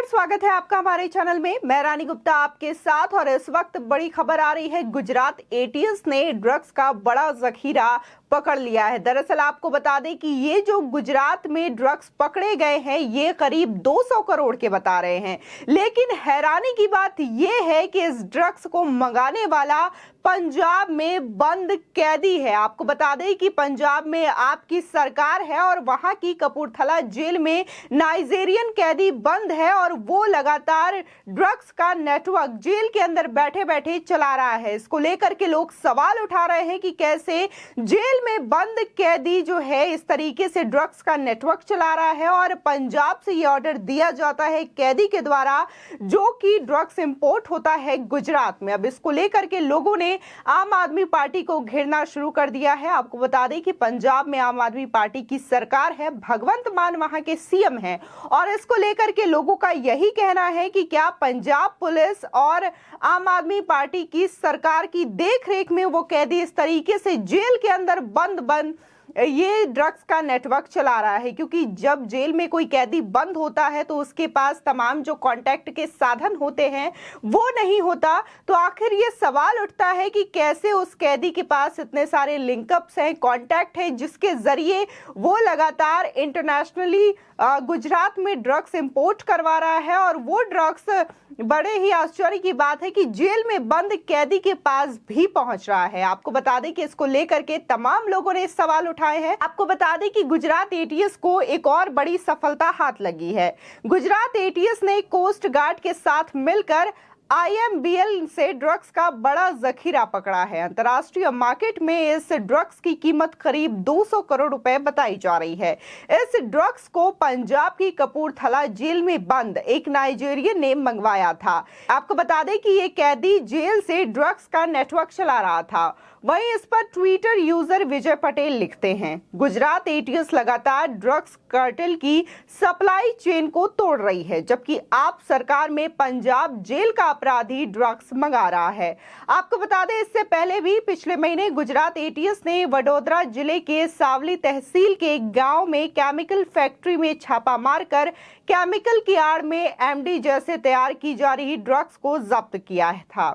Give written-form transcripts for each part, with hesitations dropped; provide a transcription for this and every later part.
नमस्कार, स्वागत है आपका हमारे चैनल में। मैं रानी गुप्ता आपके साथ। और इस वक्त बड़ी खबर आ रही है, गुजरात एटीएस ने ड्रग्स का बड़ा जखीरा पकड़ लिया है। दरअसल आपको बता दें कि ये जो गुजरात में ड्रग्स पकड़े गए हैं ये करीब 200 करोड़ के बता रहे हैं। लेकिन हैरानी की बात ये है कि इस ड्रग्स को मंगाने वाला पंजाब में बंद कैदी है। आपको बता दें कि पंजाब में आपकी सरकार है और वहां की कपूरथला जेल में नाइजेरियन कैदी बंद है और वो लगातार ड्रग्स का नेटवर्क जेल के अंदर बैठे बैठे चला रहा है। इसको लेकर के लोग सवाल उठा रहे हैं कि कैसे जेल में बंद कैदी जो है इस तरीके से ड्रग्स का नेटवर्क चला रहा है और पंजाब से ये ऑर्डर दिया जाता है कैदी के द्वारा, जो कि ड्रग्स इंपोर्ट होता है गुजरात में। अब इसको लेकर के लोगों ने आम आदमी पार्टी को घेरना शुरू कर दिया है। आपको बता दें कि पंजाब में आम आदमी पार्टी की सरकार है, भगवंत मान वहां के सीएम हैं और इसको लेकर के लोगों का यही कहना है कि क्या पंजाब पुलिस और आम आदमी पार्टी की सरकार की देखरेख में वो कैदी इस तरीके से जेल के अंदर बंद ये ड्रग्स का नेटवर्क चला रहा है। क्योंकि जब जेल में कोई कैदी बंद होता है तो उसके पास तमाम जो कांटेक्ट के साधन होते हैं वो नहीं होता। तो आखिर ये सवाल उठता है कि कैसे उस कैदी के पास इतने सारे लिंकअप्स हैं, कांटेक्ट है, जिसके जरिए वो लगातार इंटरनेशनली गुजरात में ड्रग्स इंपोर्ट करवा रहा है। और वो ड्रग्स बड़े ही आश्चर्य की बात है कि जेल में बंद कैदी के पास भी पहुंच रहा है। आपको बता दें कि इसको लेकर के तमाम लोगों ने सवाल उठाए हैं। आपको बता दें कि गुजरात एटीएस को एक और बड़ी सफलता हाथ लगी है। गुजरात एटीएस ने कोस्ट गार्ड के साथ मिलकर आईएमबीएल से ड्रग्स का बड़ा जखीरा पकड़ा है। अंतर्राष्ट्रीय मार्केट में इस ड्रग्स की कीमत करीब 200 करोड़ रुपए बताई जा रही है। इस ड्रग्स को पंजाब की कपूरथला जेल में बंद एक नाइजीरियन ने मंगवाया था। आपको बता दें कि ये कैदी जेल से ड्रग्स का नेटवर्क चला रहा था। वहीं इस पर ट्विटर यूजर विजय पटेल लिखते हैं, गुजरात एटीएस लगातार ड्रग्स कार्टेल की सप्लाई चेन को तोड़ रही है, जबकि आप सरकार में पंजाब जेल का अपराधी ड्रग्स मंगा रहा है। आपको बता दें इससे पहले भी पिछले महीने गुजरात एटीएस ने वडोदरा जिले के सावली तहसील के एक गांव में केमिकल फैक्ट्री में छापा मारकर केमिकल की आड़ में एमडी जैसे तैयार की जा रही ड्रग्स को जब्त किया था।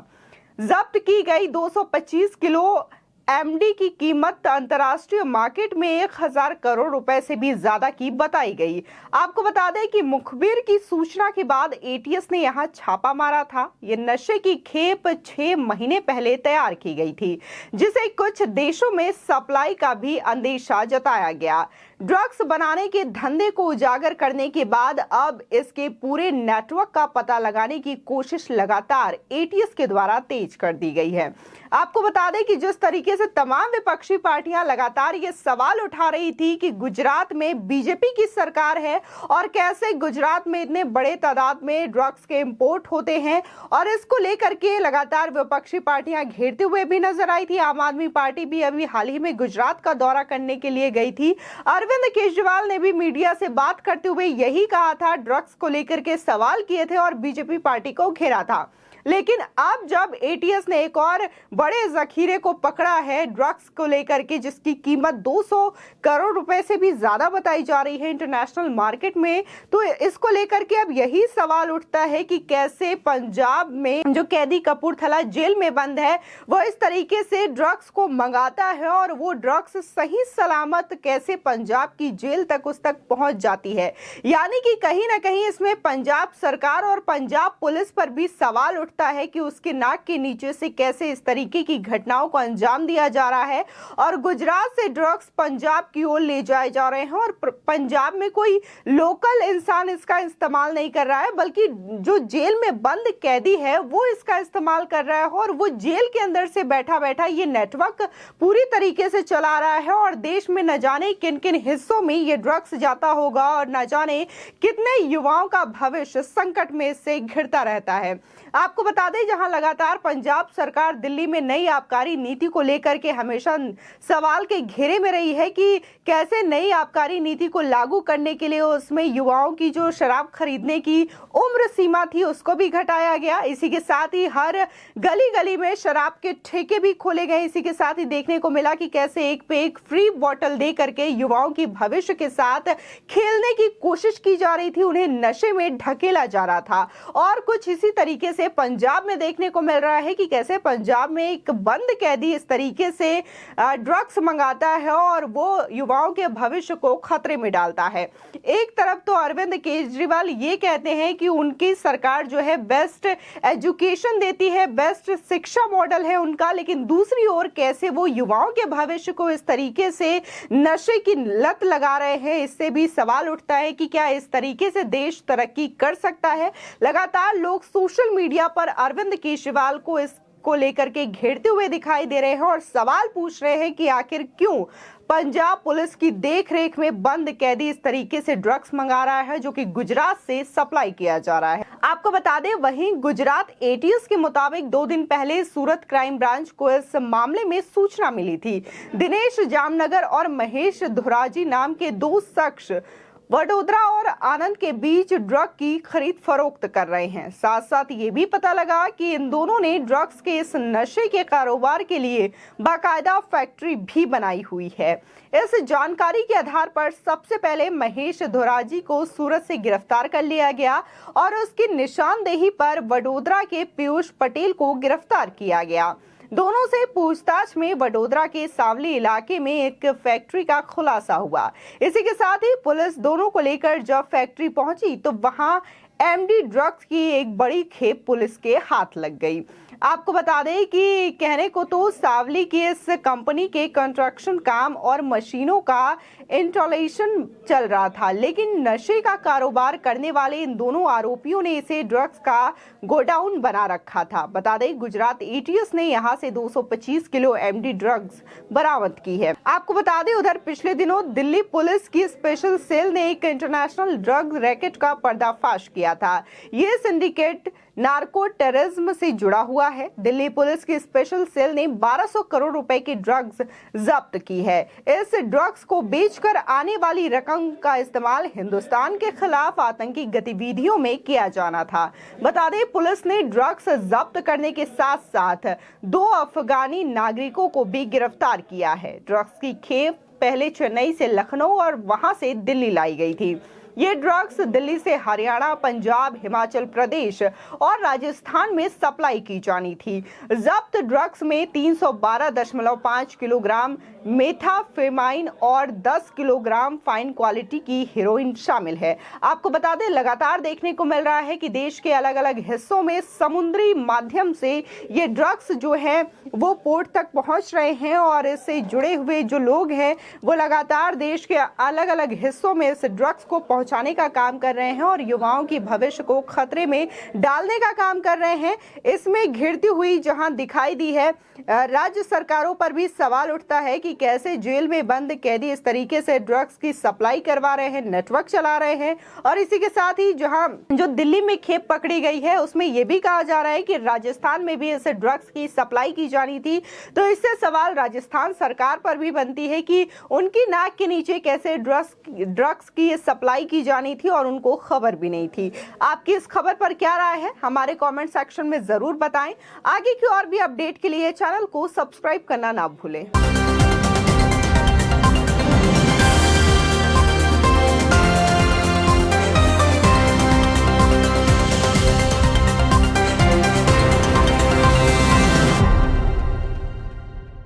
जब्त की गई 225 किलो एमडी की कीमत अंतर्राष्ट्रीय मार्केट में 1000 करोड़ रुपए से भी ज्यादा की बताई गई। आपको बता दें कि मुखबिर की सूचना के बाद एटीएस ने यहां छापा मारा था। ये नशे की खेप 6 महीने पहले तैयार की गई थी, जिसे कुछ देशों में सप्लाई का भी अंदेशा जताया गया। ड्रग्स बनाने के धंधे को उजागर करने के बाद अब इसके पूरे नेटवर्क का पता लगाने की कोशिश लगातार एटीएस के द्वारा तेज कर दी गई है। आपको बता दें कि जिस तरीके से तमाम विपक्षी पार्टियां लगातार ये सवाल उठा रही थी कि गुजरात में बीजेपी की सरकार है और कैसे गुजरात में इतने बड़े तादाद में ड्रग्स के इंपोर्ट होते हैं, और इसको लेकर के लगातार विपक्षी पार्टियां घेरते हुए भी नजर आई थी। आम आदमी पार्टी भी अभी हाल ही में गुजरात का दौरा करने के लिए गई थी। अरविंद केजरीवाल ने भी मीडिया से बात करते हुए यही कहा था, ड्रग्स को लेकर के सवाल किए थे और बीजेपी पार्टी को घेरा था। लेकिन अब जब एटीएस ने एक और बड़े जखीरे को पकड़ा है ड्रग्स को लेकर के, जिसकी कीमत 200 करोड़ रुपए से भी ज्यादा बताई जा रही है इंटरनेशनल मार्केट में, तो इसको लेकर के अब यही सवाल उठता है कि कैसे पंजाब में जो कैदी कपूरथला जेल में बंद है वो इस तरीके से ड्रग्स को मंगाता है और वो ड्रग्स सही सलामत कैसे पंजाब की जेल तक उस तक पहुंच जाती है। यानी कि कहीं ना कहीं इसमें पंजाब सरकार और पंजाब पुलिस पर भी सवाल है कि उसके नाक के नीचे से कैसे इस तरीके की घटनाओं को अंजाम दिया जा रहा है और गुजरात से ड्रग्स पंजाब की ओर ले जाए जा रहे हैं। और पंजाब में कोई लोकल इंसान इसका इस्तेमाल नहीं कर रहा है, बल्कि जो जेल में बंद कैदी है वो इसका इस्तेमाल कर रहा है और वो जेल के अंदर से बैठा बैठा ये नेटवर्क पूरी तरीके से चला रहा है। और देश में न जाने किन किन हिस्सों में ये ड्रग्स जाता होगा और न जाने कितने युवाओं का भविष्य संकट में इससे घिरता रहता है। आपको बता दें, जहां लगातार पंजाब सरकार दिल्ली में नई आबकारी नीति को लेकर के हमेशा सवाल के घेरे में रही है कि कैसे नई आबकारी नीति को लागू करने के लिए उसमें युवाओं की जो शराब खरीदने की उम्र सीमा थी उसको भी घटाया गया। इसी के साथ ही हर गली गली में शराब के ठेके भी खोले गए। इसी के साथ ही देखने को मिला कि कैसे एक पे एक फ्री बोतल दे करके युवाओं की भविष्य के साथ खेलने की कोशिश की जा रही थी, उन्हें नशे में ढकेला जा रहा था। और कुछ इसी तरीके से पंजाब में देखने को मिल रहा है कि कैसे पंजाब में एक बंद कैदी इस तरीके से ड्रग्स मंगाता है और वो युवाओं के भविष्य को खतरे में डालता है। एक तरफ तो अरविंद केजरीवाल ये कहते हैं कि उनकी सरकार जो है बेस्ट एजुकेशन देती है, बेस्ट शिक्षा मॉडल है उनका, लेकिन दूसरी ओर कैसे वो युवाओं के भविष्य को इस तरीके से नशे की लत लगा रहे हैं, इससे भी सवाल उठता है कि क्या इस तरीके से देश तरक्की कर सकता है। लगातार लोग सोशल मीडिया पर अरविंद केजरीवाल को इसको लेकर के घेरते हुए दिखाई दे रहे हैं और सवाल पूछ रहे हैं कि आखिर क्यों पंजाब पुलिस की देखरेख में बंद कैदी इस तरीके से ड्रग्स मंगा रहा है जो कि गुजरात से सप्लाई किया जा रहा है। आपको बता दें, वहीं गुजरात एटीएस के मुताबिक 2 दिन पहले सूरत क्राइम ब्रांच को इस मामले में सूचना मिली थी। दिनेश जामनगर और महेश धुराजी नाम के 2 शख्स वडोदरा और आनंद के बीच ड्रग की खरीद फरोख्त कर रहे हैं। साथ साथ ये भी पता लगा कि इन दोनों ने ड्रग्स के इस नशे के कारोबार के लिए बाकायदा फैक्ट्री भी बनाई हुई है। इस जानकारी के आधार पर सबसे पहले महेश धोराजी को सूरत से गिरफ्तार कर लिया गया और उसकी निशानदेही पर वडोदरा के पीयूष पटेल को गिरफ्तार किया गया। दोनों से पूछताछ में वडोदरा के सांवली इलाके में एक फैक्ट्री का खुलासा हुआ। इसी के साथ ही पुलिस दोनों को लेकर जब फैक्ट्री पहुंची तो वहां एमडी ड्रग्स की एक बड़ी खेप पुलिस के हाथ लग गई। आपको बता दें कि कहने को तो सावली की इस कंपनी के कंस्ट्रक्शन काम और मशीनों का इंस्टॉलेशन चल रहा था, लेकिन नशे का कारोबार करने वाले इन दोनों आरोपियों ने इसे ड्रग्स का गोडाउन बना रखा था। बता दें, गुजरात एटीएस ने यहां से 225 किलो एमडी ड्रग्स बरामद की है। आपको बता दें, उधर पिछले दिनों दिल्ली पुलिस की स्पेशल सेल ने एक इंटरनेशनल ड्रग रैकेट का पर्दाफाश किया था। ये सिंडिकेट नार्को टेररिज्म से जुड़ा हुआ है। दिल्ली पुलिस की स्पेशल सेल ने 1200 करोड़ रुपए की ड्रग्स जब्त की है। इस ड्रग्स को बेचकर आने वाली रकम का इस्तेमाल हिंदुस्तान के खिलाफ आतंकी गतिविधियों में किया जाना था। बता दें, पुलिस ने ड्रग्स जब्त करने के साथ साथ 2 अफगानी नागरिकों को भी गिरफ्तार किया है। ड्रग्स की खेप पहले चेन्नई से लखनऊ और वहां से दिल्ली लाई गई थी। ये ड्रग्स दिल्ली से हरियाणा, पंजाब, हिमाचल प्रदेश और राजस्थान में सप्लाई की जानी थी। जब्त ड्रग्स में 312.5 किलोग्राम मेथाफेमाइन और 10 किलोग्राम फाइन क्वालिटी की हेरोइन शामिल है। आपको बता दें, लगातार देखने को मिल रहा है कि देश के अलग अलग हिस्सों में समुद्री माध्यम से ये ड्रग्स जो है वो पोर्ट तक पहुंच रहे हैं और इससे जुड़े हुए जो लोग हैं वो लगातार देश के अलग अलग हिस्सों में इस ड्रग्स को पहुंचाने का काम कर रहे हैं और युवाओं की भविष्य को खतरे में डालने का काम कर रहे हैं। इसमें घिरती हुई जहां दिखाई दी है, राज्य सरकारों पर भी सवाल उठता है कि कैसे जेल में बंद कैदी इस तरीके से ड्रग्स की सप्लाई करवा रहे हैं, नेटवर्क चला रहे हैं। और इसी के साथ ही जहां जो दिल्ली में खेप पकड़ी गई है उसमें यह भी कहा जा रहा है कि राजस्थान में भी इस ड्रग्स की सप्लाई की जानी थी। तो इससे सवाल राजस्थान सरकार पर भी बनती है कि उनकी नाक के नीचे कैसे ड्रग्स की सप्लाई की जानी थी और उनको खबर भी नहीं थी। आपकी इस खबर पर क्या राय है, हमारे कमेंट सेक्शन में जरूर बताएं। आगे की और भी अपडेट के लिए चैनल को सब्सक्राइब करना ना भूलें।